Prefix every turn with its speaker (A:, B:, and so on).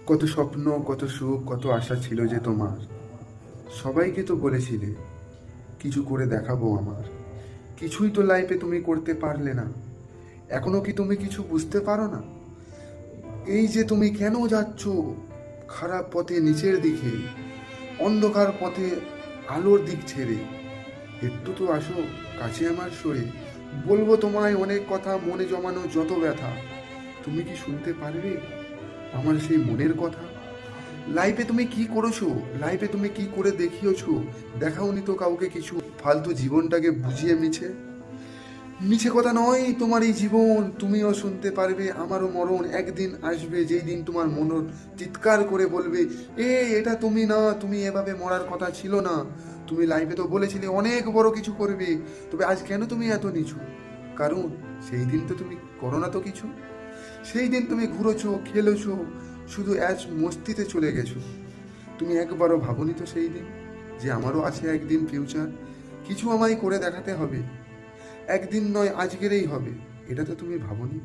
A: কত স্বপ্ন, কত সুখ, কত আশা ছিল যে তোমার। সবাইকে তো বলেছিলে কিছু করে দেখাবো আমার। কিছুই তো লাইফে তুমি করতে পারলে না। এখনো কি তুমি কিছু বুঝতে পারো না? এই যে তুমি কেন যাচ্ছ খারাপ পথে, নিচের দিকে, অন্ধকার পথে, আলোর দিক ছেড়ে? একটু তো আসো কাছে আমার সরে। বলবো তোমায় অনেক কথা, মনে জমানো যত ব্যথা। তুমি কি শুনতে পারবে আমার সেই মনের কথা? লাইফে তুমি কি করেছো, লাইফে তুমি কি করে দেখিয়েছো? দেখাওনি তো কাউকে কিছু। ফালতু জীবনটাকে বুঝিয়ে মিছে মিছে কথা নয় তোমার এই জীবন। তুমিও শুনতে পারবে আমারও মরণ একদিন আসবে, যেই দিন তোমার মন চিৎকার করে বলবে, এটা তুমি না, তুমি এভাবে মরার কথা ছিল না। তুমি লাইফে তো বলেছিলে অনেক বড় কিছু করবে, তবে আজ কেন তুমি এত নিচু? কারণ সেই দিন তো তুমি করো না তো কিছু। সেই দিন তুমি ঘুরেছো, খেলেছো, শুধু অ্যাজ মস্তিতে চলে গেছো। তুমি একবারও ভাবোনি তো সেই দিন যে আমারও আছে একদিন ফিউচার, কিছু আমায় করে দেখাতে হবে। একদিন নয়, আজকেরই হবে। এটা তো তুমি ভাবোনি।